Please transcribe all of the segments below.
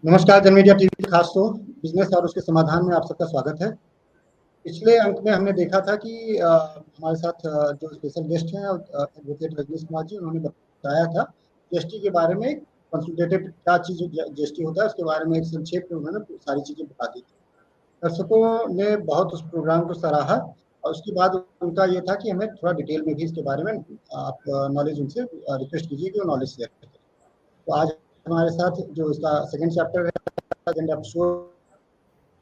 नमस्कार, जनमीडिया टीवी के खास शो बिजनेस और उसके समाधान में आप सबका स्वागत है। पिछले अंक में हमने देखा था कि हमारे साथ जो स्पेशल गेस्ट हैं एडवोकेट रजनीश कुमार जी, उन्होंने बताया था जीएसटी के बारे में। कंसल्टेटिव क्या चीज जीएसटी होता है उसके बारे में एक संक्षेप में उन्होंने सारी चीजें बता दी थी। दर्शकों ने बहुत उस प्रोग्राम को सराहा और उसके बाद उनका ये था कि हमें थोड़ा डिटेल में भी इसके बारे में आप नॉलेज उनसे रिक्वेस्ट कीजिए कि वो नॉलेज शेयर करें। तो आज हमारे साथ जो इसका सेकंड चैप्टर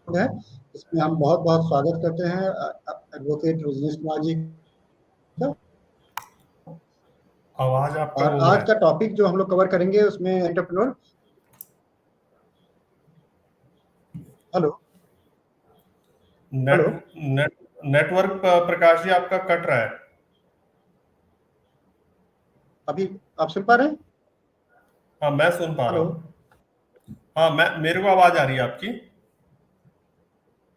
है, इसमें हम बहुत बहुत स्वागत करते हैं एडवोकेट रजनीश कुमार जी का। आवाज आपका और आज का टॉपिक जो हम लोग कवर करेंगे उसमें entrepreneur. Hello network Prakash ji आपका कट रहा है। अभी आप सुन पा रहे हैं? हाँ, मैं सुन पा रहा हूँ। हाँ, मेरे को आवाज आ रही है आपकी।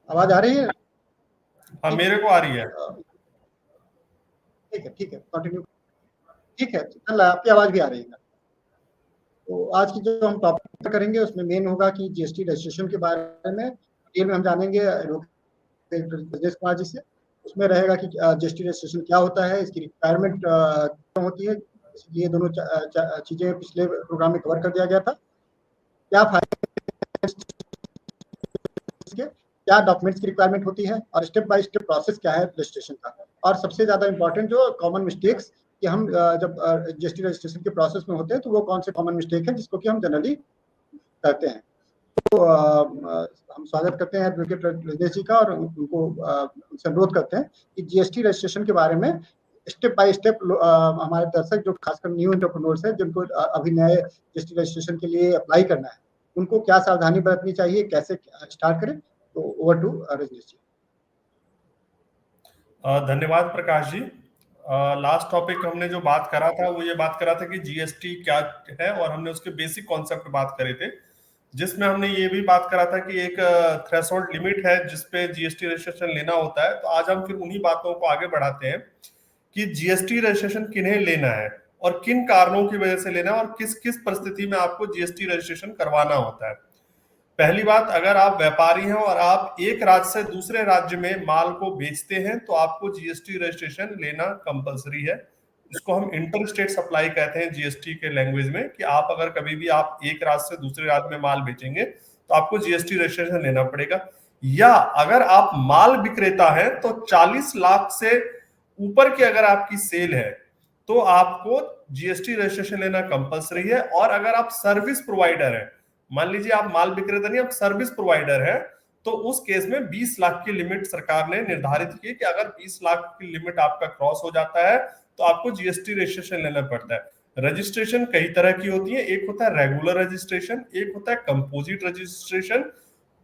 आवाज आ रही है? हाँ, मेरे को आ रही है। ठीक है, कंटिन्यू। ठीक है, चल आपकी आवाज भी आ रही है। तो आज की जो हम टॉपिक करेंगे उसमें मेन होगा कि जीएसटी रजिस्ट्रेशन के बारे में डिटेल में हम जानेंगे रजनीश कुमार जी से। उसमें रहेगा कि जीएसटी रजिस्ट्रेशन क्या होता है, इसकी रिक्वायरमेंट क्या होती है। ये दोनों चीजें पिछले प्रोग्राम में कवर कर दिया गया था। क्या फाइल क्या डॉक्यूमेंट्स की रिक्वायरमेंट होती है और स्टेप बाय स्टेप प्रोसेस क्या है रजिस्ट्रेशन का। और सबसे ज्यादा इंपॉर्टेंट जो कॉमन मिस्टेक्स कि हम जब जीएसटी रजिस्ट्रेशन के प्रोसेस में होते हैं तो वो कौन से कॉमन मिस्टेक है जिसको कि हम जनरली करते हैं। तो हम स्वागत करते हैं एडवोकेट रजनीश जी का और उनको उनसे अनुरोध करते हैं कि जीएसटी रजिस्ट्रेशन के बारे में स्टेप बाय स्टेप हमारे दर्शक जो खासकर न्यू एंटरप्रेन्योर्स हैं जिनको अभी नए जीएसटी रजिस्ट्रेशन के लिए अप्लाई करना है, उनको क्या सावधानी बरतनी चाहिए, कैसे स्टार्ट करें। तो ओवर टू रजनीश जी। धन्यवाद प्रकाश जी। लास्ट टॉपिक हमने जो बात करा था वो ये बात करा था कि जीएसटी क्या है और हमने उसके बेसिक कॉन्सेप्ट बात करे थे, जिसमें हमने ये भी बात करा था कि एक थ्रेशोल्ड लिमिट है जिसपे जीएसटी रजिस्ट्रेशन लेना होता है। तो आज हम फिर उन्हीं बातों को आगे बढ़ाते हैं कि जीएसटी रजिस्ट्रेशन किन्हें लेना है और किन कारणों की वजह से लेना है और किस किस परिस्थिति में आपको जीएसटी रजिस्ट्रेशन करवाना होता है। पहली बात, अगर आप व्यापारी हैं और आप एक राज्य से दूसरे राज्य में माल को बेचते हैं तो आपको जीएसटी रजिस्ट्रेशन लेना कंपलसरी है। इसको हम इंटर स्टेट सप्लाई कहते हैं जीएसटी के लैंग्वेज में, कि आप अगर कभी भी आप एक राज्य से दूसरे राज्य में माल बेचेंगे तो आपको जीएसटी रजिस्ट्रेशन लेना पड़ेगा। या अगर आप माल विक्रेता हैं तो 40 लाख से ऊपर की अगर आपकी सेल है तो आपको जीएसटी रजिस्ट्रेशन लेना कंपलसरी है। और अगर आप सर्विस प्रोवाइडर हैं, मान लीजिए आप माल विक्रेता नहीं, आप सर्विस प्रोवाइडर है, तो उस केस में 20 लाख की लिमिट सरकार ने निर्धारित की कि अगर 20 लाख की लिमिट आपका क्रॉस हो जाता है तो आपको जीएसटी रजिस्ट्रेशन लेना पड़ता है। रजिस्ट्रेशन कई तरह की होती है। एक होता है रेगुलर रजिस्ट्रेशन, एक होता है कंपोजिट रजिस्ट्रेशन,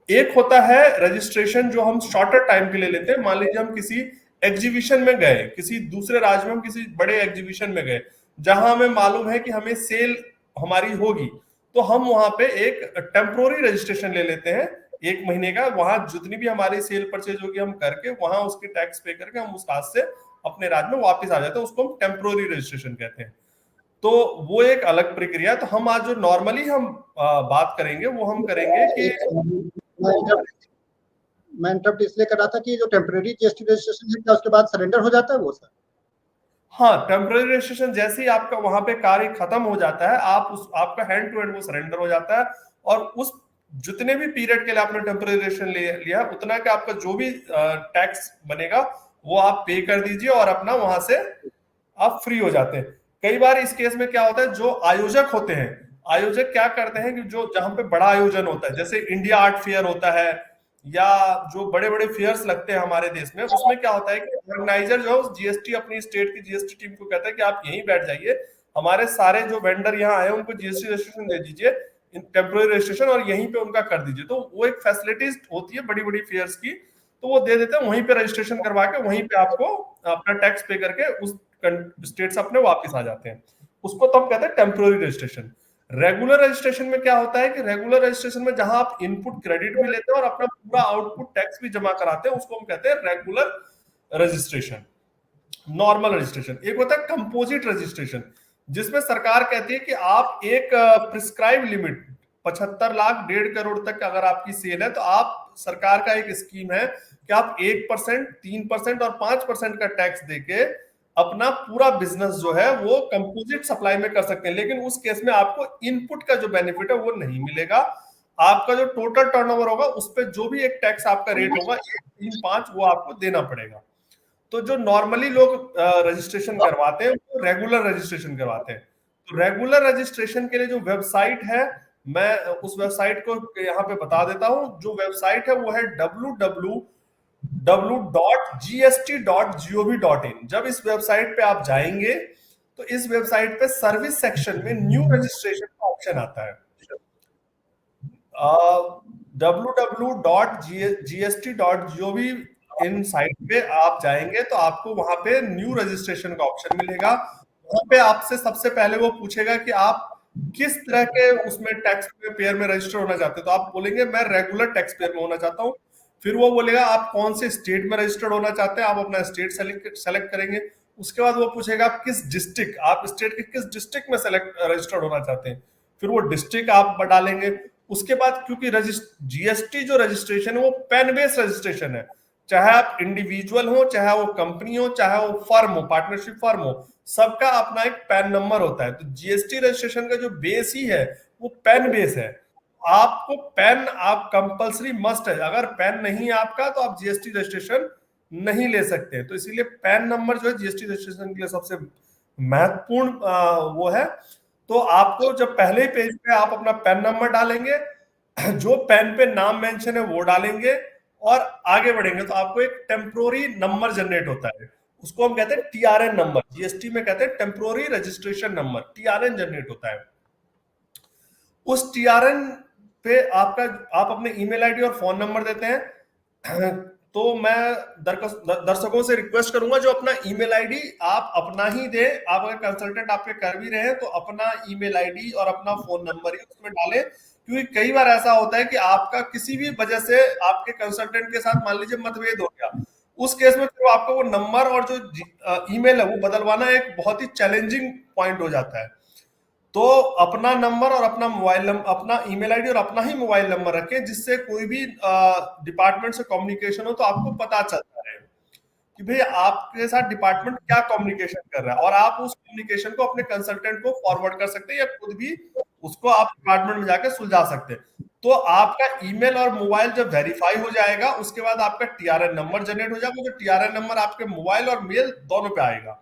एक होता है रजिस्ट्रेशन जो हम शॉर्टर टाइम के लिए लेते हैं। मान लीजिए हम किसी एग्जीबिशन में गए, किसी दूसरे राज्य में हम किसी बड़े एग्जीबिशन में गए जहां हमें मालूम है कि हमें सेल हमारी होगी, तो हम वहां पे एक टेम्पोररी रजिस्ट्रेशन ले लेते हैं 1 महीने का। वहां जितनी भी हमारी सेल परचेज होगी हम करके वहां उसकी टैक्स पे करके हम उस राज्य से अपने राज्य में वापस आ जाते हैं। उसको हम टेम्पोररी रजिस्ट्रेशन कहते हैं। तो वो एक अलग प्रक्रिया। तो हम आज जो नॉर्मली हम बात करेंगे वो हम करेंगे कि मैं इंटरप्ट इसलिए कर रहा था कि जो टेम्परेरी जीएसटी रजिस्ट्रेशन है क्या उसके बाद सरेंडर हो जाता है वो सर? हाँ, टेम्पररी रजिस्ट्रेशन जैसे ही आपका वहां पे कार्य खत्म हो जाता है, आपका हैंड टू हैंड वो सरेंडर हो जाता है। और उस जितने भी पीरियड के लिए आपने टेम्पररी रजिस्ट्रेशन लिया उतना के आपका जो भी टैक्स बनेगा वो आप पे कर दीजिए और अपना वहां से आप फ्री हो जाते हैं। कई बार इस केस में क्या होता है, जो आयोजक होते हैं, आयोजक क्या करते हैं कि जो जहां पे बड़ा आयोजन होता है, जैसे इंडिया आर्ट फेयर होता है या जो बड़े बड़े फेयर्स लगते हैं हमारे देश में, उसमें क्या होता है कि ऑर्गेनाइजर जो है जीएसटी अपनी स्टेट की जीएसटी टीम को कहता है कि आप यहीं बैठ जाइए, हमारे सारे जो वेंडर यहाँ आए उनको जीएसटी रजिस्ट्रेशन दे दीजिए, टेम्पोररी रजिस्ट्रेशन, और यहीं पे उनका कर दीजिए। तो वो एक फैसिलिटीज होती है बड़ी बड़ी फेयर्स की, तो वो दे देते हैं, वहीं पे रजिस्ट्रेशन करवा के वहीं पे आपको अपना टैक्स पे करके उस स्टेट से अपने वापस आ जाते हैं। उसको तो हम कहते हैं टेम्पोररी रजिस्ट्रेशन। रेगुलर रजिस्ट्रेशन में क्या होता है कि रेगुलर रजिस्ट्रेशन में जहां आप इनपुट क्रेडिट भी लेते हैं और अपना पूरा आउटपुट टैक्स भी जमा कराते हैं, उसको हम कहते हैं रेगुलर रजिस्ट्रेशन। नॉर्मल रजिस्ट्रेशन एक होता है कंपोजिट रजिस्ट्रेशन, जिसमें सरकार कहती है कि आप एक प्रिस्क्राइब लिमिट, 75 लाख 1.5 करोड़ तक अगर आपकी सेल है तो आप, सरकार का एक स्कीम है कि आप 1%, 3% और 5% का टैक्स देके अपना पूरा बिजनेस जो है वो कंपोजिट सप्लाई में कर सकते हैं। लेकिन उस केस में आपको इनपुट का जो बेनिफिट है वो नहीं मिलेगा। आपका जो टोटल टर्नओवर होगा उस पर जो भी एक टैक्स आपका रेट होगा 1, 3, 5 वो आपको देना पड़ेगा। तो जो नॉर्मली लोग रजिस्ट्रेशन करवाते हैं वो रेगुलर रजिस्ट्रेशन करवाते हैं। तो रेगुलर रजिस्ट्रेशन के लिए जो वेबसाइट है, मैं उस वेबसाइट को यहाँ पे बता देता हूँ। जो वेबसाइट है वो है www.gst.gov.in। जब इस वेबसाइट पे आप जाएंगे तो इस वेबसाइट पे सर्विस सेक्शन में न्यू रजिस्ट्रेशन का ऑप्शन आता है। www.gst.gov.in साइट पे आप जाएंगे तो आपको वहां पे न्यू रजिस्ट्रेशन का ऑप्शन मिलेगा। वहां पे आपसे सबसे पहले वो पूछेगा कि आप किस तरह के उसमें टैक्स पेयर में रजिस्टर होना चाहते हैं। तो आप बोलेंगे मैं रेगुलर टैक्स पेयर में होना चाहता हूँ। फिर वो बोलेगा आप कौन से स्टेट में रजिस्टर्ड होना चाहते हैं, आप अपना स्टेट सेलेक्ट करेंगे। उसके बाद वो पूछेगा आप किस डिस्ट्रिक्ट, आप स्टेट के किस डिस्ट्रिक्ट में रजिस्टर्ड होना चाहते हैं, फिर वो डिस्ट्रिक्ट आप डालेंगे। उसके बाद क्योंकि जीएसटी जो रजिस्ट्रेशन है वो पैन बेस्ड रजिस्ट्रेशन है, चाहे आप इंडिविजुअल हो, चाहे वो कंपनी हो, चाहे वो फर्म हो, पार्टनरशिप फर्म हो, सबका अपना एक पैन नंबर होता है। तो जीएसटी रजिस्ट्रेशन का जो बेस ही है वो पैन बेस है। आपको पैन आप कंपलसरी मस्ट है, अगर पैन नहीं है आपका तो आप जीएसटी रजिस्ट्रेशन नहीं ले सकते। तो इसीलिए पैन नंबर जो है जीएसटी रजिस्ट्रेशन के लिए सबसे महत्वपूर्ण वो है। तो आपको जब पहले पेज पे आप अपना पैन नंबर डालेंगे, जो पैन पे नाम मेंशन है वो डालेंगे और आगे बढ़ेंगे तो आपको एक टेम्पोररी नंबर जनरेट होता है, उसको हम कहते हैं टीआरएन नंबर। जीएसटी में कहते हैं temporary registration number, TRN generate होता है। उस टीआरएन पे आप अपने ईमेल आईडी और फोन नंबर देते हैं। तो मैं दर्शकों से रिक्वेस्ट करूंगा जो अपना ईमेल आईडी आप अपना ही दें। आप अगर कंसल्टेंट आपके कर भी रहे हैं तो अपना ईमेल आईडी और अपना फोन नंबर ही उसमें डालें, क्योंकि कई बार ऐसा होता है कि आपका किसी भी वजह से आपके कंसल्टेंट के साथ मान लीजिए मतभेद हो गया, उस केस में फिर आपको वो नंबर और जो ईमेल है वो बदलवाना एक बहुत ही चैलेंजिंग पॉइंट हो जाता है। तो अपना नंबर और अपना मोबाइल नंबर, अपना ईमेल आईडी और अपना ही मोबाइल नंबर रखें, जिससे कोई भी डिपार्टमेंट से कम्युनिकेशन हो तो आपको पता चलता है कि भाई आपके साथ डिपार्टमेंट क्या कम्युनिकेशन कर रहा है, और आप उस कम्युनिकेशन को अपने कंसल्टेंट को फॉरवर्ड कर सकते हैं या खुद भी उसको आप डिपार्टमेंट में जाकर सुलझा सकते हैं। तो आपका ईमेल और मोबाइल जब वेरीफाई हो जाएगा उसके बाद आपका टीआरएन नंबर जनरेट हो जाएगा। जो टीआरएन नंबर आपके मोबाइल और मेल दोनों पे आएगा।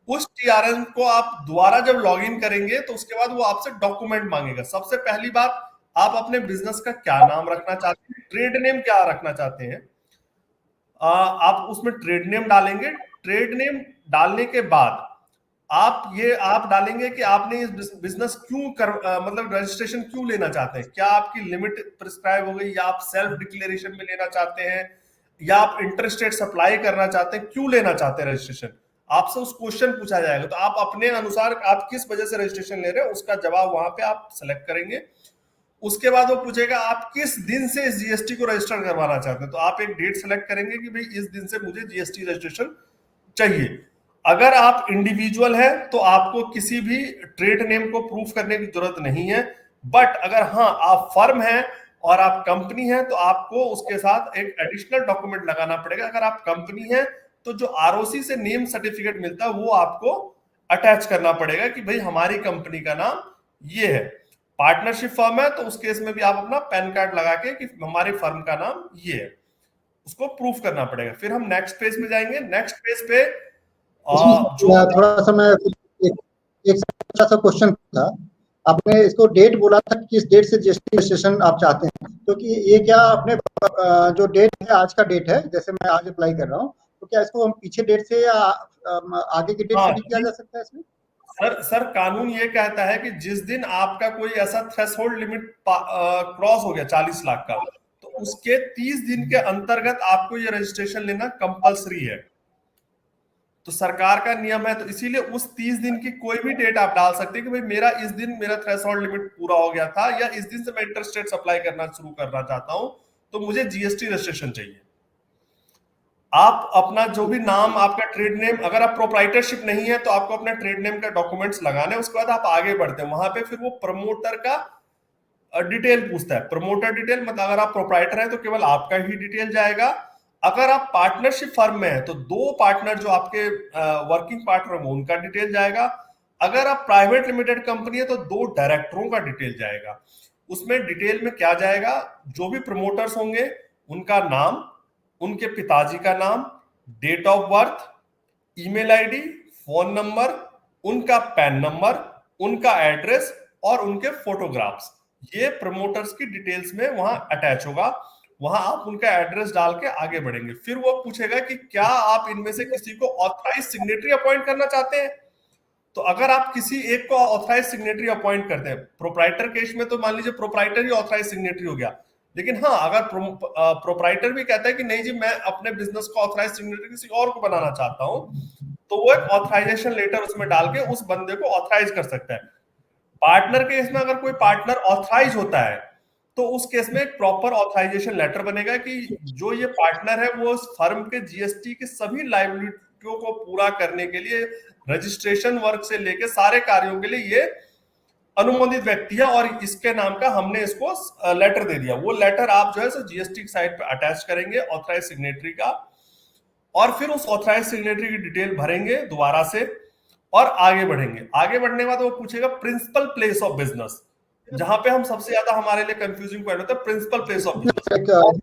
उस टीआरएन को आप दोबारा जब लॉगिन करेंगे तो उसके बाद वो आपसे डॉक्यूमेंट मांगेगा। सबसे पहली बात, आप अपने बिजनेस का क्या नाम रखना चाहते हैं, ट्रेड नेम क्या रखना चाहते हैं, आप उसमें ट्रेड नेम डालेंगे। ट्रेड नेम डालने के बाद आप डालेंगे कि आपने इस बिजनेस क्यों मतलब रजिस्ट्रेशन क्यों लेना चाहते हैं। क्या आपकी लिमिट प्रिस्क्राइब हो गई, या आप सेल्फ डिक्लेरेशन में लेना चाहते हैं, या आप इंटरस्टेट सप्लाई करना चाहते हैं, क्यों लेना चाहते हैं रजिस्ट्रेशन, आपसे उस क्वेश्चन पूछा जाएगा। तो आप अपने अनुसार आप किस वजह से रजिस्ट्रेशन ले रहे हैं उसका जवाब वहां पे आप सेलेक्ट करेंगे। उसके बाद वो पूछेगा आप किस दिन से इस जीएसटी को रजिस्टर करवाना चाहते हैं। तो आप एक डेट सेलेक्ट करेंगे कि भाई इस दिन से मुझे जीएसटी रजिस्ट्रेशन चाहिए। अगर आप इंडिविजुअल है तो आपको किसी भी ट्रेड नेम को प्रूफ करने की जरूरत नहीं है। बट अगर हाँ आप फर्म है और आप कंपनी है तो आपको उसके साथ एक एडिशनल डॉक्यूमेंट लगाना पड़ेगा। अगर आप कंपनी है तो जो आरओसी से नेम सर्टिफिकेट मिलता है वो आपको अटैच करना पड़ेगा कि भाई हमारी कंपनी का नाम ये है। पार्टनरशिप फर्म है तो उस केस में भी आप अपना पैन कार्ड लगा के कि हमारी फर्म का नाम ये है, उसको प्रूफ करना पड़ेगा। फिर हम नेक्स्ट पेज पे जाएंगे। नेक्स्ट पेज पे थोड़ा सा मैं एक अच्छा सा क्वेश्चन था, आपने इसको डेट बोला था, किस डेट से जीएसटी रजिस्ट्रेशन आप चाहते हैं, क्योंकि तो ये क्या अपने जो डेट है आज का डेट है, जैसे मैं आज अप्लाई कर रहा हूँ, तो क्या इसको हम पीछे डेट से या आगे की डेट से भी किया जा सकता है इसमें? सर कानून ये कहता है कि जिस दिन आपका कोई ऐसा थ्रेशोल्ड लिमिट क्रॉस हो गया 40 लाख का, तो उसके 30 दिन के अंतर्गत आपको ये रजिस्ट्रेशन लेना कंपलसरी है। तो सरकार का नियम है, तो इसीलिए उस 30 दिन की कोई भी डेट आप डाल सकते हैं कि भाई मेरा इस दिन मेरा थ्रेशोल्ड लिमिट पूरा हो गया था, या इस दिन से मैं इंटरस्टेट सप्लाई करना शुरू करना चाहता हूं, तो मुझे जीएसटी रजिस्ट्रेशन चाहिए। आप अपना जो भी नाम, आपका ट्रेड नेम, अगर आप प्रोप्राइटरशिप नहीं है तो आपको अपना ट्रेड नेम का डॉक्यूमेंट्स लगाने, उसके बाद आप आगे बढ़ते हैं। वहां पे फिर वो प्रमोटर का डिटेल पूछता है। प्रमोटर डिटेल मतलब अगर आप प्रोप्राइटर है तो केवल आपका ही डिटेल जाएगा। अगर आप पार्टनरशिप फर्म में है तो दो पार्टनर जो आपके वर्किंग पार्टनर हो उनका डिटेल जाएगा। अगर आप प्राइवेट लिमिटेड कंपनी है तो दो डायरेक्टरों का डिटेल जाएगा। उसमें डिटेल में क्या जाएगा, जो भी प्रमोटर्स होंगे उनका नाम, उनके पिताजी का नाम, date of birth, email ID, phone number, उनका पैन नंबर, उनका एड्रेस और उनके फोटोग्राफ्स, ये प्रमोटर्स की डिटेल्स में वहां अटैच होगा। वहां आप उनका एड्रेस डाल के आगे बढ़ेंगे। फिर वो पूछेगा कि क्या आप इनमें से किसी को ऑथराइज सिग्नेटरी अपॉइंट करना चाहते हैं। तो अगर आप किसी एक को ऑथराइज सिग्नेटरी अपॉइंट करते हैं, प्रोप्राइटर केस में तो मान लीजिए प्रोप्राइटर ही ऑथराइज सिग्नेटरी हो गया। लेकिन हाँ, अगर प्रोप्राइटर भी कहता है कि नहीं जी मैं अपने बिजनेस को ऑथराइज सिग्नेटरी किसी और को बनाना चाहता हूं, तो वो एक ऑथराइजेशन लेटर उसमें डाल के उस बंदे को ऑथराइज कर सकता है। पार्टनर केस में अगर कोई पार्टनर ऑथराइज होता है तो उस केस में एक प्रॉपर ऑथराइजेशन लेटर बनेगा कि जो ये पार्टनर है वो उस फर्म के जीएसटी के सभी लायबिलिटियों को पूरा करने के लिए, रजिस्ट्रेशन वर्क से लेके सारे कार्यों के लिए ये अनुमोदित व्यक्ति है और इसके नाम का हमने इसको लेटर दे दिया। वो लेटर आप जो है सो जीएसटी की साइट पे अटैच करेंगे ऑथराइज सिग्नेटरी का, और फिर उस ऑथराइज सिग्नेटरी की डिटेल भरेंगे दोबारा से और आगे बढ़ेंगे। आगे बढ़ने के बाद वो पूछेगा प्रिंसिपल प्लेस ऑफ बिजनेस, जहां पे हम सबसे ज्यादा हमारे लिए कंफ्यूजिंग पॉइंट होता है, प्रिंसिपल प्लेस ऑफ बिजनेस।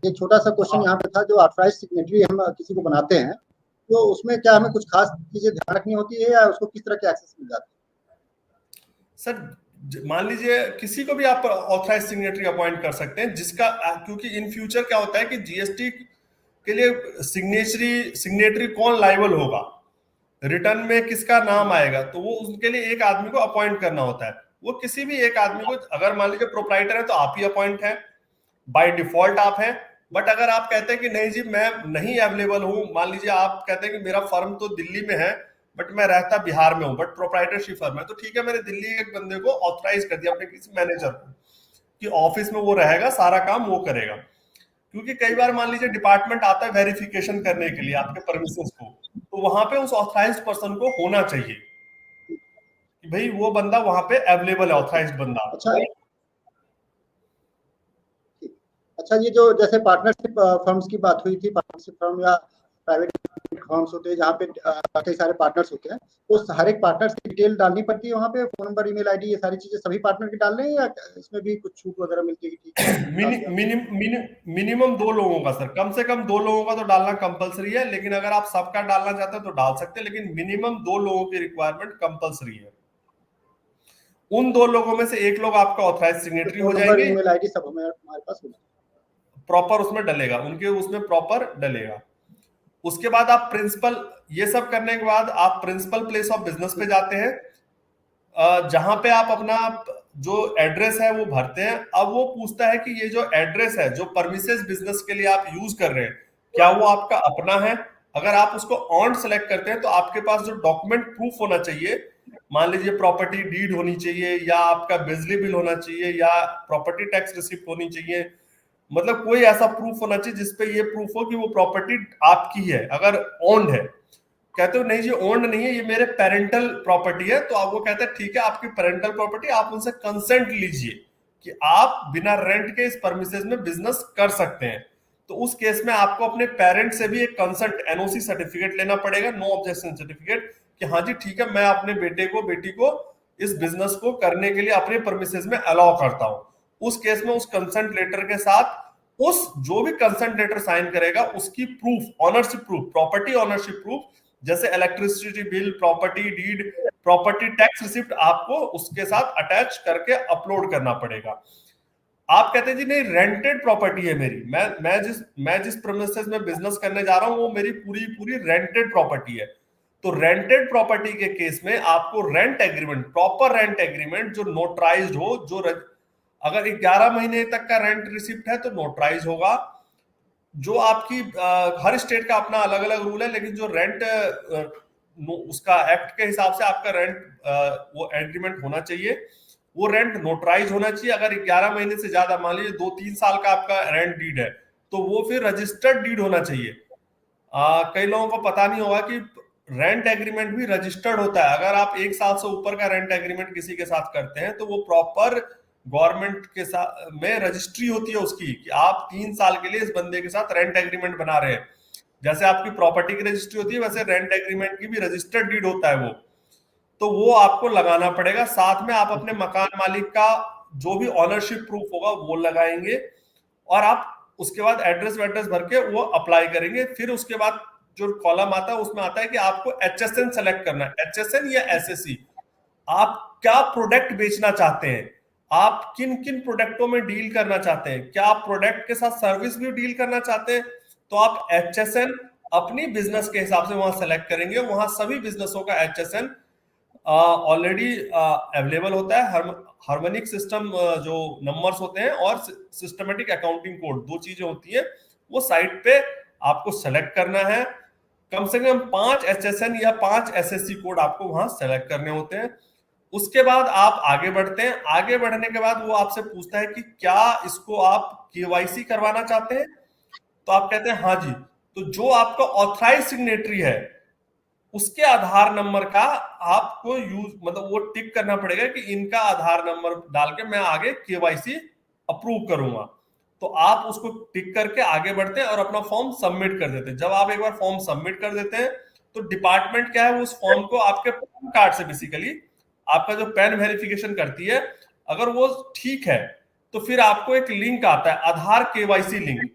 एक छोटा सा क्वेश्चन यहाँ पे था, जो ऑथराइज सिग्नेटरी हम किसी को बनाते हैं तो उसमें क्या हमें कुछ खास चीजें ध्यान रखनी होती है या उसको किस तरह के एक्सेस मिल जाते हैं? सर मान लीजिए किसी को भी आप ऑथराइज सिग्नेटरी अपॉइंट कर सकते हैं, जिसका क्योंकि इन फ्यूचर क्या होता है कि जीएसटी के लिए सिग्नेटरी कौन लायबल होगा, रिटर्न में किसका नाम आएगा, तो वो उनके लिए एक आदमी को अपॉइंट करना होता है। वो किसी भी एक आदमी को, अगर मान लीजिए प्रोप्राइटर है तो आप ही अपॉइंट है, बाय डिफॉल्ट आप हैं। बट अगर आप कहते हैं कि नहीं जी मैं नहीं अवेलेबल हूं, मान लीजिए आप कहते हैं कि मेरा फर्म तो दिल्ली में है बट मैं रहता बिहार में हूं, बट प्रोप्राइटरशिप फर्म है, तो ठीक है मैंने दिल्ली एक बंदे को ऑथराइज कर दिया अपने किसी मैनेजर को कि ऑफिस में वो रहेगा, सारा काम वो करेगा। क्योंकि कई बार मान लीजिए डिपार्टमेंट आता है वेरिफिकेशन करने के लिए आपके परमिशंस को, तो वहां पे उस ऑथराइज्ड पर्सन को होना चाहिए कि भाई वो बंदा वहां पे अवेलेबल है, ऑथराइज्ड बंदा। अच्छा, ये जो जैसे पार्टनरशिप फर्म्स की बात हुई थी, पार्टनरशिप फर्म या प्राइवेट फर्म्स होते हैं जहाँ पे कई सारे पार्टनर्स होते हैं, तो हर एक पार्टनर की डिटेल डालनी पड़ती है वहाँ पे, फोन नंबर, ईमेल आईडी, ये सारी चीजें सभी पार्टनर की डाल रहे हैं या इसमें भी कुछ छूट वगैरह मिलती है? मिनिमम 2 लोगों का सर, कम से कम 2 लोगों का तो डालना कंपलसरी है, लेकिन अगर आप सबका डालना चाहते हैं तो डाल सकते हैं, लेकिन मिनिमम 2 लोगों की रिक्वायरमेंट कंपलसरी है। उन 2 लोगों में से एक लोग आपका ऑथराइज सिग्नेटरी हो जाएंगे, ईमेल आईडी सब हमारे पास होगा, प्रॉपर उसमें डलेगा, उनके उसमें प्रॉपर डलेगा। उसके बाद आप प्रिंसिपल, ये सब करने के बाद आप प्रिंसिपल प्लेस ऑफ बिजनेस पे जाते हैं, जहां पे आप अपना जो एड्रेस है वो भरते हैं। अब वो पूछता है कि ये जो एड्रेस है जो परमिसेस बिजनेस के लिए आप यूज कर रहे हैं, क्या वो आपका अपना है। अगर आप उसको ऑन सेलेक्ट करते हैं तो आपके पास जो डॉक्यूमेंट प्रूफ होना चाहिए, मान लीजिए प्रॉपर्टी डीड होनी चाहिए, या आपका बिजली बिल होना चाहिए, या प्रॉपर्टी टैक्स रिसिप्ट होनी चाहिए, मतलब कोई ऐसा प्रूफ होना चाहिए जिसपे ये प्रूफ हो कि वो प्रॉपर्टी आपकी है। अगर ओन्ड है, कहते हो नहीं जी ओन्ड नहीं है, ये मेरे पेरेंटल प्रॉपर्टी है, तो आप वो कहते हैं ठीक है आपकी पेरेंटल प्रॉपर्टी, आप उनसे कंसेंट लीजिए कि आप बिना रेंट के इस परमिसेस में बिजनेस कर सकते हैं। तो उस केस में आपको अपने पेरेंट से भी एक कंसेंट एनओसी सर्टिफिकेट लेना पड़ेगा, नो ऑब्जेक्शन सर्टिफिकेट, कि हाँ जी ठीक है मैं अपने बेटे को बेटी को इस बिजनेस को करने के लिए अपने परमिसेस में अलाउ करता हूं। उस केस में उस कंसेंट लेटर के साथ उस जो भी कंसेंट लेटर साइन करेगा उसकी proof, ownership proof, property ownership proof, जैसे electricity bill, property deed, property tax receipt, आपको उसके साथ अटैच करके अपलोड करना पड़ेगा। आप कहते हैं जी नहीं रेंटेड प्रॉपर्टी है मेरी, मैं जिस प्रेमिसेस में बिजनेस करने जा रहा हूं वो मेरी पूरी रेंटेड प्रॉपर्टी है। तो रेंटेड प्रॉपर्टी के केस में आपको rent agreement, proper rent agreement जो नोटराइज्ड हो, जो अगर 11 महीने तक का रेंट रिसिप्ट है तो नोटराइज होगा। जो आपकी हर स्टेट का अपना अलग अलग रूल है, लेकिन जो रेंट उसका एक्ट के हिसाब से आपका रेंट वो एग्रीमेंट होना चाहिए, वो रेंट नोटराइज होना चाहिए। अगर 11 महीने से ज्यादा, मान लीजिए 2-3 साल का आपका रेंट डीड है, तो वो फिर रजिस्टर्ड डीड होना चाहिए। कई लोगों को पता नहीं होगा कि रेंट एग्रीमेंट भी रजिस्टर्ड होता है। अगर आप 1 साल से ऊपर का रेंट एग्रीमेंट किसी के साथ करते हैं तो वो प्रॉपर गवर्नमेंट के साथ में रजिस्ट्री होती है उसकी, कि आप 3 साल के लिए इस बंदे के साथ रेंट एग्रीमेंट बना रहे हैं। जैसे आपकी प्रॉपर्टी की रजिस्ट्री होती है वैसे रेंट एग्रीमेंट की भी रजिस्टर्ड डीड होता है वो, तो वो आपको लगाना पड़ेगा। साथ में आप अपने मकान मालिक का जो भी ऑनरशिप प्रूफ होगा वो लगाएंगे, और आप उसके बाद एड्रेस वेड्रेस भर के वो अप्लाई करेंगे। फिर उसके बाद जो कॉलम आता है उसमें आता है कि आपको HSN सेलेक्ट करना है, HSN या SSE। आप क्या प्रोडक्ट बेचना चाहते हैं, आप किन किन प्रोडक्टों में डील करना चाहते हैं, क्या आप प्रोडक्ट के साथ सर्विस भी डील करना चाहते हैं, तो आप HSN अपनी बिजनेस के हिसाब से वहां सेलेक्ट करेंगे। वहां सभी बिजनेसों का HSN ऑलरेडी अवेलेबल होता है। हार्मोनिक सिस्टम जो नंबर्स होते हैं और सिस्टमेटिक अकाउंटिंग कोड, 2 चीजें होती है, वो साइट पे आपको सेलेक्ट करना है। कम से कम 5 HSN या 5 SSE कोड आपको वहां सेलेक्ट करने होते हैं। उसके बाद आप आगे बढ़ते हैं। आगे बढ़ने के बाद वो आपसे पूछता है कि क्या इसको आप KYC करवाना चाहते हैं, तो आप कहते हैं हाँ जी। तो जो आपका ऑथराइज सिग्नेटरी है उसके आधार नंबर का आपको यूज, मतलब वो टिक करना पड़ेगा कि इनका आधार नंबर डाल के मैं आगे KYC अप्रूव करूंगा। तो आप उसको टिक करके आगे बढ़ते हैं और अपना फॉर्म सबमिट कर देते हैं। जब आप एक बार फॉर्म सबमिट कर देते हैं तो डिपार्टमेंट क्या है, उस फॉर्म को आपके पैन कार्ड से, बेसिकली आपका जो पैन वेरिफिकेशन करती है, अगर वो ठीक है तो फिर आपको एक लिंक आता है, आधार KYC लिंक।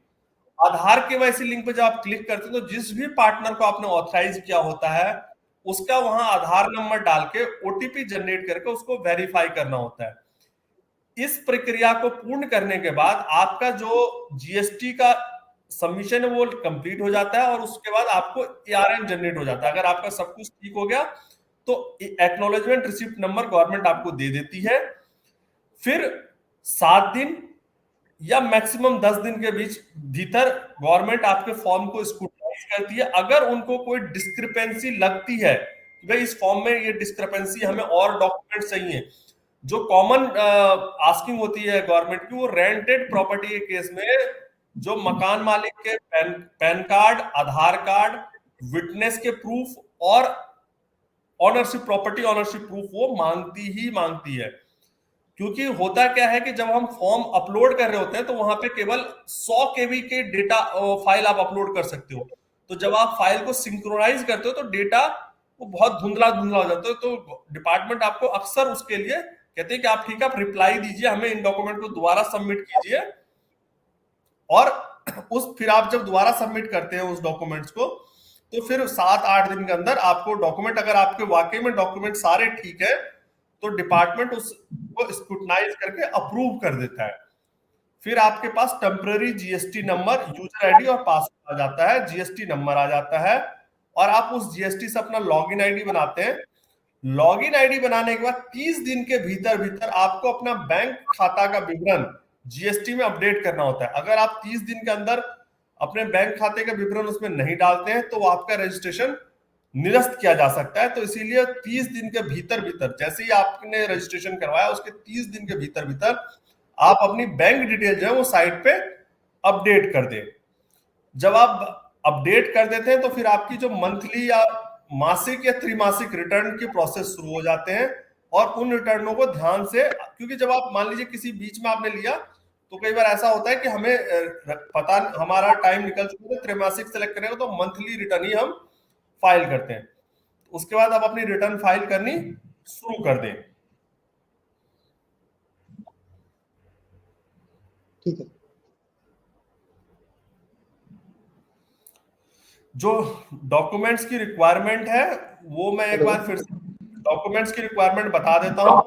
आधार KYC लिंक पे जब आप क्लिक करते हैं तो जिस भी पार्टनर को आपने ऑथराइज किया होता है उसका वहां आधार नंबर डाल के OTP जनरेट करके उसको वेरीफाई करना होता है। इस प्रक्रिया को पूर्ण करने के बाद आपका जो GST का सबमिशन है वो कंप्लीट हो जाता है, और उसके बाद आपको ARN जनरेट हो जाता है। अगर आपका सब कुछ ठीक हो गया तो एक्नॉलेजमेंट रिसिप्ट नंबर गवर्नमेंट आपको दे देती है। फिर 7 दिन या मैक्सिमम 10 दिन के बीच भीतर गवर्नमेंट आपके फॉर्म को स्क्रूटनाइज करती है। अगर उनको कोई डिस्क्रिपेंसी लगती है कि भाई इस फॉर्म में ये डिस्क्रिपेंसी, हमें और डॉक्यूमेंट चाहिए, जो कॉमन आस्किंग होती है गवर्नमेंट की, वो रेंटेड प्रॉपर्टी के केस में जो मकान मालिक के पैन कार्ड, आधार कार्ड, विटनेस के प्रूफ और ऑनरशिप, प्रॉपर्टी ऑनरशिप प्रूफ वो मांगती ही मांगती है। क्योंकि होता क्या है कि जब हम फॉर्म अपलोड कर रहे होते हैं तो वहां पे केवल 100 KB के डेटा फाइल आप अपलोड कर सकते हो। तो जब आप फाइल को सिंक्रोनाइज करते हो तो डेटा वो बहुत धुंधला धुंधला हो जाता है। तो डिपार्टमेंट आपको अक्सर उसके लिए कहते हैं कि आप ठीक है, आप रिप्लाई दीजिए, हमें इन डॉक्यूमेंट को दोबारा सबमिट कीजिए। और फिर आप जब दोबारा सबमिट करते हैं उस डॉक्यूमेंट्स को, तो फिर 7-8 दिन के अंदर आपको डॉक्यूमेंट, अगर आपके वाकई में डॉक्यूमेंट सारे ठीक है तो डिपार्टमेंट उसको स्क्रूटनाइज करके अप्रूव कर देता है। फिर आपके पास temporary GST number, user ID और पासवर्ड आ जाता है, GST नंबर आ जाता है, और आप उस GST से अपना लॉगिन ID बनाते हैं। लॉगिन ID बनाने के बाद 30 दिन के भीतर भीतर आपको अपना बैंक खाता का विवरण GST में अपडेट करना होता है। अगर आप 30 दिन के अंदर अपने बैंक खाते का विवरण उसमें नहीं डालते हैं तो आपका रजिस्ट्रेशन निरस्त किया जा सकता है। तो इसीलिए 30 दिन के भीतर भीतर, जैसे ही आपने रजिस्ट्रेशन करवाया उसके 30 दिन के भीतर भीतर आप अपनी बैंक डिटेल जो है वो साइट पे अपडेट कर दें। जब आप अपडेट कर देते हैं तो फिर आपकी जो मंथली या मासिक या त्रैमासिक रिटर्न की प्रोसेस शुरू हो जाते हैं। और उन रिटर्नों को ध्यान से, क्योंकि जब आप मान लीजिए किसी बीच में आपने लिया तो कई बार ऐसा होता है कि हमें पता, हमारा टाइम निकल चुका है, त्रैमासिक सेलेक्ट करेंगे तो मंथली रिटर्न ही हम फाइल करते हैं। उसके बाद आप अपनी रिटर्न फाइल करनी शुरू कर दें। ठीक है। जो डॉक्यूमेंट्स की रिक्वायरमेंट है वो मैं एक बार फिर से डॉक्यूमेंट्स की रिक्वायरमेंट बता देता हूँ।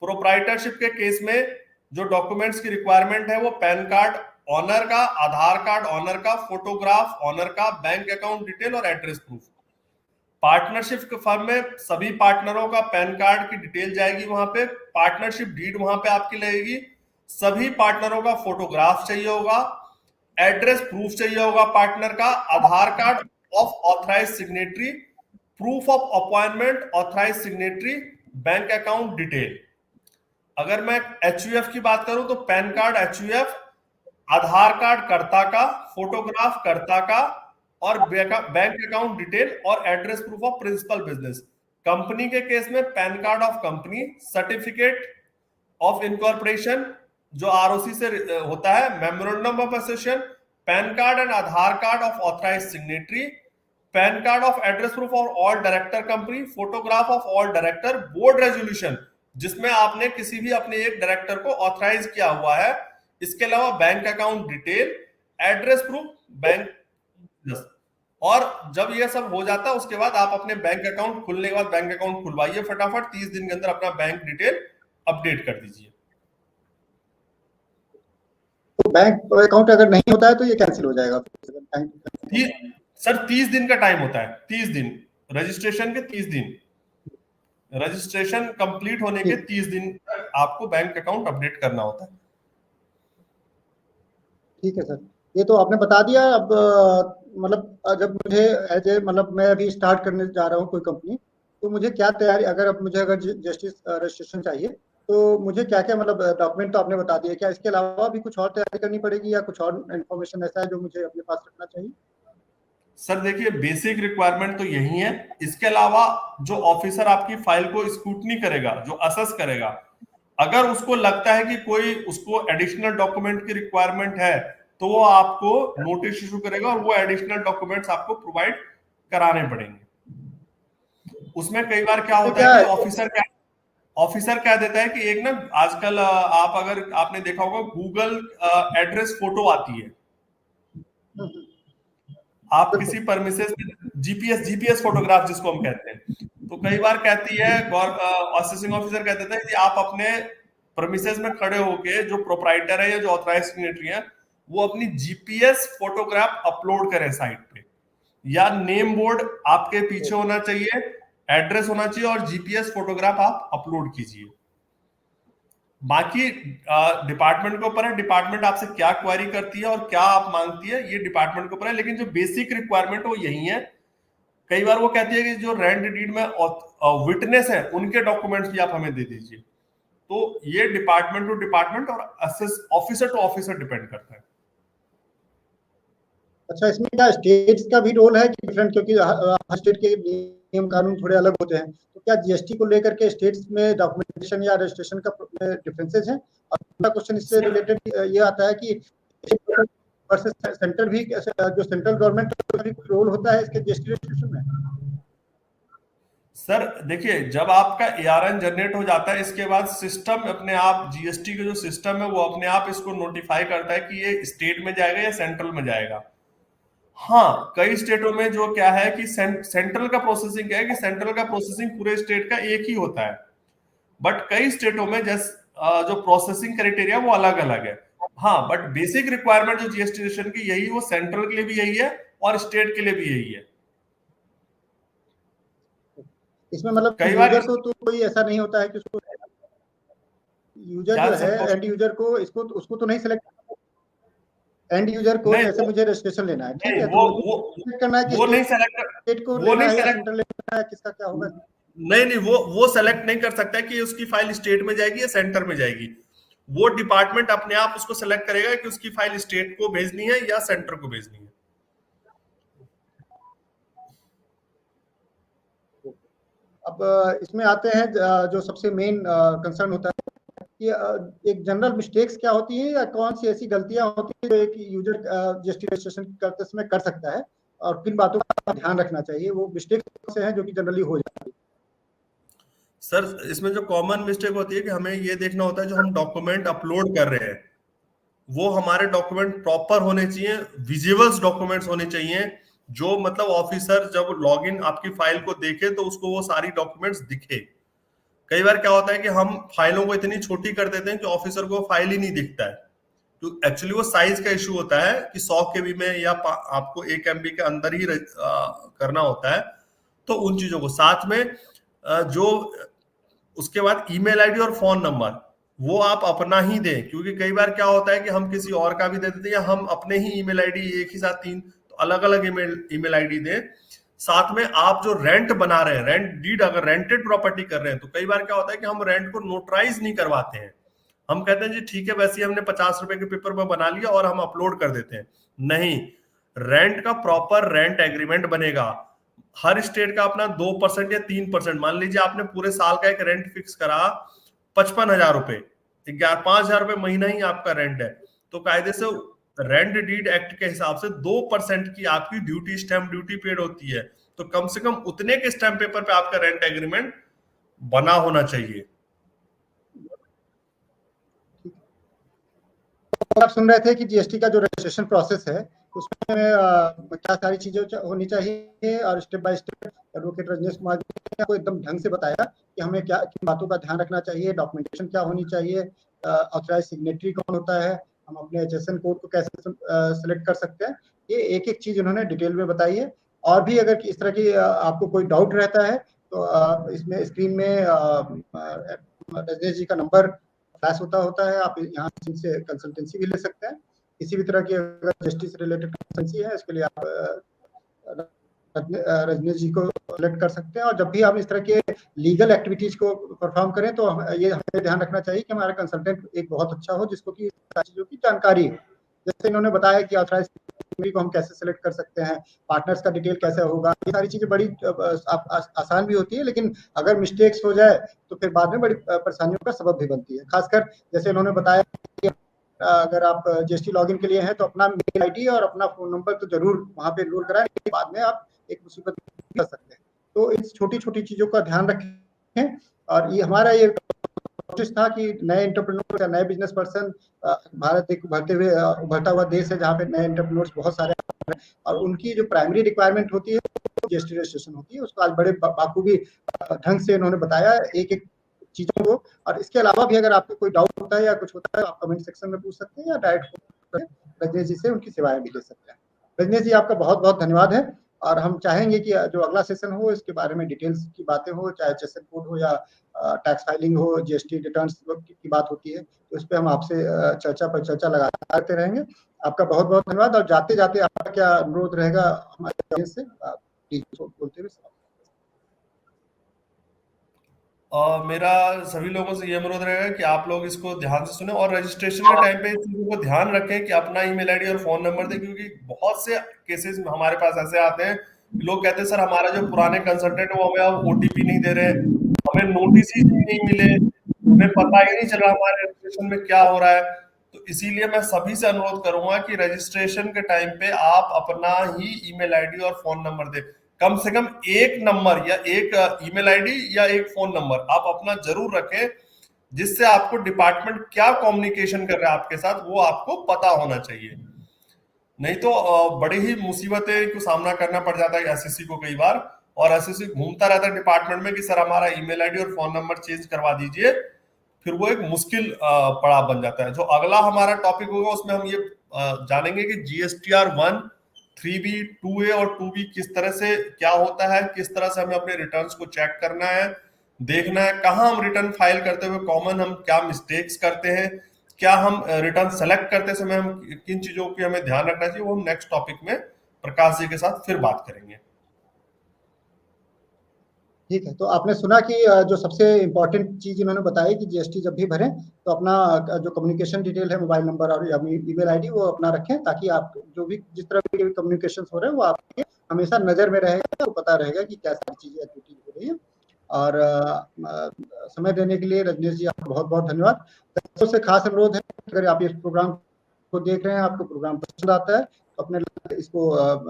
प्रोप्राइटरशिप के केस में जो डॉक्यूमेंट्स की रिक्वायरमेंट है वो पैन कार्ड ऑनर का, आधार कार्ड ऑनर का, फोटोग्राफ ऑनर का, बैंक अकाउंट डिटेल और एड्रेस प्रूफ। पार्टनरशिप के फर्म में सभी पार्टनरों का पैन कार्ड की डिटेल जाएगी वहां पे, पार्टनरशिप डीड वहां पे आपकी लगेगी, सभी पार्टनरों का फोटोग्राफ चाहिए होगा, एड्रेस प्रूफ चाहिए होगा पार्टनर का, Aadhaar card of authorise signatory, proof of appointment authorise signatory, bank account detail. अगर मैं HUF की बात करूं तो PAN card HUF, Aadhaar card कर्ता का, फोटोग्राफ कर्ता का और बैंक अकाउंट डिटेल और address proof of principal business. Company के केस में PAN card of company, certificate of incorporation जो आरओसी से होता है, memorandum of association, PAN card and Aadhaar card of authorised signatory, pan card of address proof of all director company, photograph of all director, board resolution जिसमें आपने किसी भी अपने एक डायरेक्टर को ऑथराइज किया हुआ है, इसके अलावा bank account detail, address proof, bank. और जब ये सब हो जाता है उसके बाद आप अपने बैंक अकाउंट खुलने के बाद बैंक अकाउंट खुलवाइए फटाफट, 30 दिन के अंदर अपना बैंक डिटेल अपडेट कर दीजिए। तो बैंक अकाउंट अगर नहीं होता है तो ये कैंसिल हो जाएगा? सर 30 दिन का टाइम होता है, 30 दिन रजिस्ट्रेशन के, 30 दिन रजिस्ट्रेशन कंप्लीट होने के 30 दिन तक आपको बैंक अकाउंट अपडेट करना होता है। ठीक है सर, ये तो आपने बता दिया। अब मतलब जब मुझे एज ए मतलब मैं अभी स्टार्ट करने जा रहा हूँ कोई कंपनी, तो मुझे क्या तैयारी, अगर जीएसटी रजिस्ट्रेशन चाहिए तो मुझे क्या क्या मतलब डॉक्यूमेंट तो आपने बता दिया, क्या इसके अलावा भी कुछ और तैयारी करनी पड़ेगी या कुछ और इन्फॉर्मेशन ऐसा है जो मुझे अपने पास रखना चाहिए? सर देखिए, बेसिक रिक्वायरमेंट तो यही है। इसके अलावा जो ऑफिसर आपकी फाइल को स्क्रूटनी करेगा, जो असेस करेगा, अगर उसको लगता है कि कोई उसको एडिशनल डॉक्यूमेंट की रिक्वायरमेंट है तो वो आपको नोटिस इशू करेगा और वो एडिशनल डॉक्यूमेंट्स आपको प्रोवाइड कराने पड़ेंगे। उसमें कई बार क्या होता है कि ऑफिसर क्या देता है कि एक ना आजकल आप अगर आपने देखा होगा गूगल एड्रेस फोटो आती है, आप किसी परमिसेस में जीपीएस फोटोग्राफ जिसको हम कहते हैं, तो कई बार कहती है असेसिंग ऑफिसर कह देता है कि आप अपने परमिसेस में खड़े होके जो प्रोप्राइटर है या जो ऑथराइज्ड सिग्नेटरी है वो अपनी जीपीएस फोटोग्राफ अपलोड करें साइट पे, या नेम बोर्ड आपके पीछे होना चाहिए, एड्रेस होना चाहिए और जीपीएस फोटोग्राफ आप अपलोड कीजिए। बाकी डिपार्टमेंट के ऊपर है, डिपार्टमेंट आपसे क्या क्वेरी करती है और क्या आप मांगती है ये डिपार्टमेंट के ऊपर है, लेकिन जो बेसिक रिक्वायरमेंट वो यही है। कई बार वो कहती है कि जो रेंट डीड में विटनेस है उनके डॉक्यूमेंट्स भी आप हमें दे दीजिए। तो ये डिपार्टमेंट टू डिपार्टमेंट और ऑफिसर टू ऑफिसर डिपेंड करता है। अच्छा, इसमें क्या स्टेट्स का भी रोल है कि डिफरेंट, क्योंकि हर स्टेट के नियम कानून थोड़े अलग होते हैं, तो क्या जीएसटी को लेकर के स्टेट्स में डॉक्यूमेंटेशन या रजिस्ट्रेशन का डिफरेंसेस हैं? और दूसरा क्वेश्चन इससे रिलेटेड ये आता है कि वर्सेस सेंट्रल भी, जो सेंट्रल गवर्नमेंट का भी रोल होता है इसके जीएसटी रजिस्ट्रेशन में? सर देखिए, जब आपका एआरएन जनरेट हो जाता है इसके बाद सिस्टम अपने आप, जीएसटी का जो सिस्टम है वो अपने आप इसको नोटिफाई करता है कि ये स्टेट में जाएगा या सेंट्रल में जाएगा। हाँ, कई स्टेटों में जो क्या है कि सेंट्रल का प्रोसेसिंग क्या है कि सेंट्रल का प्रोसेसिंग पूरे स्टेट का एक ही होता है, बट कई स्टेटों में जो प्रोसेसिंग क्राइटेरिया वो अलग अलग है। हाँ, बट बेसिक रिक्वायरमेंट जो जीएसटी रजिस्ट्रेशन की यही, वो सेंट्रल के लिए भी यही है और स्टेट के लिए भी यही है। इसमें मतलब कई बार यूजर को तो कोई ऐसा नहीं होता है कि उसको, यूजर जो है एंड यूजर को, इसको उसको तो नहीं सिलेक्ट, एंड यूजर को जैसे मुझे रजिस्ट्रेशन लेना है, ठीक है, तो वो करना है कि वो नहीं स्टेट को लेना है या सेंट्रल लेना है, किसका क्या होगा? नहीं, वो सेलेक्ट नहीं कर सकता कि उसकी फाइल स्टेट में जाएगी या सेंटर में जाएगी। वो डिपार्टमेंट अपने आप उसको सेलेक्ट करेगा कि उसकी फाइल स्टेट को भेजनी है या सेंटर को भेजनी है। अब इसमें आते हैं जो सबसे मेन कंसर्न होता है कि एक जनरल मिस्टेक्स क्या होती है या कौन सी ऐसी गलतियां होती है जो एक यूजर जीएसटी रजिस्ट्रेशन करते समय कर सकता है, और किन बातों का ध्यान रखना चाहिए, वो मिस्टेक्स से हैं जो कि जनरली हो जाती है? सर इसमें जो कॉमन मिस्टेक होती है कि हमें ये देखना होता है जो हम डॉक्यूमेंट अपलोड कर रहे हैं वो हमारे डॉक्यूमेंट प्रॉपर होने चाहिए, विजुअल्स डॉक्यूमेंट्स होने चाहिए, जो मतलब ऑफिसर जब लॉगिन आपकी फाइल को देखे तो उसको वो सारी डॉक्यूमेंट्स दिखे। कई बार क्या होता है कि हम फाइलों को इतनी छोटी कर देते हैं कि ऑफिसर को फाइल ही नहीं दिखता है, तो एक्चुअली वो साइज का इशू होता है कि 100 KB में या आपको 1 MB के अंदर ही करना होता है। तो उन चीजों को साथ में जो उसके बाद ईमेल आईडी और फोन नंबर वो आप अपना ही दें, क्योंकि कई बार क्या होता है कि हम किसी और का भी दे देते हैं या हम अपने ही ईमेल आईडी एक ही साथ 3 तो अलग अलग ईमेल आईडी दें। साथ में आप जो रेंट बना रहे हैं, रेंट डीड अगर रेंटेड प्रॉपर्टी कर रहे हैं तो कई बार क्या होता है कि हम रेंट को नोटराइज नहीं करवाते हैं। हम कहते हैं जी ठीक है, वैसे ही हमने 50 रुपए के पेपर में बना लिया और हम अपलोड कर देते हैं। नहीं, रेंट का प्रॉपर रेंट एग्रीमेंट बनेगा। हर स्टेट का अपना 2% या 3%, मान लीजिए आपने पूरे साल का एक रेंट फिक्स करा 55,000 रुपए, 5,000 रुपए महीना ही आपका रेंट है, तो कायदे से रेंट डीड एक्ट के हिसाब से 2% की आपकी ड्यूटी, स्टैंप ड्यूटी पेड होती है। तो कम से कम उतने के स्टैंप पेपर पे आपका रेंट एग्रीमेंट बना होना चाहिए। तो आप सुन रहे थे कि जीएसटी का जो रजिस्ट्रेशन प्रोसेस है उसमें क्या सारी चीजें होनी चाहिए, और step by step advocate Rajneesh Kumar ji ने आपको एकदम ढंग से बताया कि हमें क्या किन बातों का ध्यान रखना चाहिए, डॉक्यूमेंटेशन क्या होनी चाहिए, ऑथराइज सिग्नेटरी कौन होता है, हम अपने एचएसएन कोड को कैसे सिलेक्ट कर सकते हैं, ये एक एक चीज उन्होंने डिटेल में बताई है। और भी अगर इस तरह की आपको कोई डाउट रहता है तो इसमें स्क्रीन में रजनीश जी का नंबर फ्लैश होता है, आप यहाँ से कंसल्टेंसी भी ले सकते हैं। किसी भी तरह की अगर जीएसटी से रिलेटेड कंसल्टेंसी है इसके लिए आप रजनीश जी को सेलेक्ट कर सकते हैं। और जब भी आप इस तरह के लीगल एक्टिविटीज को परफॉर्म करें तो ये हमें ध्यान रखना चाहिए कि हमारा कंसल्टेंट एक बहुत अच्छा हो जिसको कि चीजों की जानकारी हो। जैसे इन्होंने बताया कि ऑथराइज को हम कैसे सिलेक्ट कर सकते हैं, पार्टनर्स का डिटेल कैसे होगा, ये सारी चीजें बड़ी आसान भी होती है, लेकिन अगर मिस्टेक्स हो जाए तो फिर बाद में बड़ी परेशानियों का सबब भी बनती है। खासकर जैसे इन्होंने बताया कि अगर आप जीएसटी लॉगिन के लिए हैं तो अपना मेल आईडी और अपना फोन नंबर तो जरूर वहां पे एनरोल कराएं, बाद में आप एक मुसीबत कर सकते हैं। तो इस छोटी छोटी चीजों का ध्यान रखें। और ये हमारा ये कोशिश था कि नए एंटरप्रेन्योर या नए बिजनेस पर्सन, भारत एक उभरता हुआ देश है जहाँ पे नए एंटरप्रेन्योर्स बहुत सारे हैं, और उनकी जो प्राइमरी रिक्वायरमेंट होती है जीएसटी रजिस्ट्रेशन होती है, उसको आज बड़े बाखूबी ढंग से इन्होंने बताया एक एक चीजों को। और इसके अलावा भी अगर आपको कोई डाउट होता है या कुछ होता है आप कमेंट सेक्शन में पूछ सकते हैं या डायरेक्ट रजनीश जी से उनकी सेवाएं भी ले सकते हैं। रजनीश जी आपका बहुत बहुत धन्यवाद है, और हम चाहेंगे कि जो अगला सेशन हो इसके बारे में डिटेल्स की बातें हो, चाहे एचएसएन कोड हो या टैक्स फाइलिंग हो, जीएसटी रिटर्न्स की बात होती है तो इस पे हम आपसे चर्चा पर चर्चा लगाते रहेंगे। आपका बहुत बहुत धन्यवाद। और जाते जाते आपका क्या अनुरोध रहेगा हमारे ऑडियंस से, प्लीज बोलते हुए। मेरा सभी लोगों से ये अनुरोध रहेगा कि आप लोग इसको ध्यान से सुने और रजिस्ट्रेशन के टाइम पे इस चीजों को ध्यान रखें कि अपना ईमेल आईडी और फोन नंबर दें, क्योंकि बहुत से केसेस हमारे पास ऐसे आते हैं, लोग कहते हैं सर हमारा जो पुराने कंसल्टेंट है वो हमें अब ओटीपी नहीं दे रहे, हमें नोटिस ही नहीं मिले, हमें पता ही नहीं चल रहा हमारे रजिस्ट्रेशन में क्या हो रहा है। तो इसीलिए मैं सभी से अनुरोध करूंगा कि रजिस्ट्रेशन के टाइम पे आप अपना ही ईमेल आईडी और फोन नंबर दें। कम से कम एक नंबर या एक ईमेल आईडी या एक फोन नंबर आप अपना जरूर रखें, जिससे आपको डिपार्टमेंट क्या कम्युनिकेशन कर रहा है आपके साथ वो आपको पता होना चाहिए। नहीं तो बड़ी ही मुसीबतें को सामना करना पड़ जाता है एसएससी को कई बार, और एसएससी घूमता रहता है डिपार्टमेंट में कि सर हमारा ईमेल आईडी और फोन नंबर चेंज करवा दीजिए, फिर वो एक मुश्किल पड़ाव बन जाता है। जो अगला हमारा टॉपिक होगा उसमें हम ये जानेंगे कि जीएसटीआर 1, 3B, 2A और 2B किस तरह से क्या होता है, किस तरह से हमें अपने रिटर्न्स को चेक करना है, देखना है कहाँ हम रिटर्न फाइल करते हुए कॉमन हम क्या मिस्टेक्स करते हैं, क्या हम रिटर्न सेलेक्ट करते समय हम किन चीजों की हमें ध्यान रखना चाहिए, वो हम नेक्स्ट टॉपिक में प्रकाश जी के साथ फिर बात करेंगे। ठीक है, तो आपने सुना कि जो सबसे इम्पोर्टेंट चीज इन्होंने बताई कि जीएसटी जब भी भरें तो अपना जो कम्युनिकेशन डिटेल है, मोबाइल नंबर और ईमेल आईडी वो अपना रखें, ताकि आप जो भी जिस तरह के कम्युनिकेशन हो रहे हैं वो आपके हमेशा नजर में रहेगा, तो पता रहेगा कि क्या सारी चीजें एक्टिविटी हो रही है। और समय देने के लिए रजनीश जी आपका बहुत बहुत धन्यवाद। दर्शकों से खास अनुरोध है, अगर आप इस प्रोग्राम को देख रहे हैं, आपको प्रोग्राम पसंद आता है तो अपने इसको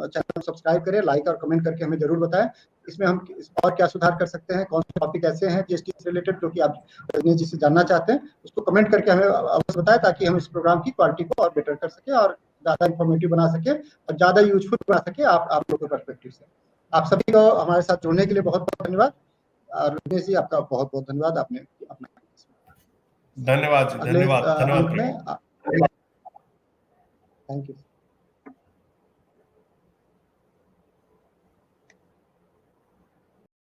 चैनल सब्सक्राइब करें, लाइक और कमेंट करके हमें जरूर बताएं इसमें हम और क्या सुधार कर सकते हैं, कौन से टॉपिक ऐसे हैं जीएसटी से रिलेटेड जो कि आप रजनीश जी से जानना चाहते हैं, उसको कमेंट करके हमें अवश्य बताएं, ताकि हम इस प्रोग्राम की क्वालिटी को और बेटर कर सके और ज्यादा इंफॉर्मेटिव बना सके और ज्यादा यूजफुल बना सके आप लोगों के पर्सपेक्टिव से। आप सभी को हमारे साथ जुड़ने के लिए बहुत बहुत धन्यवाद। रजनीश जी आपका बहुत बहुत धन्यवाद, आपने अपना धन्यवाद जी, धन्यवाद धन्यवाद। Thank you.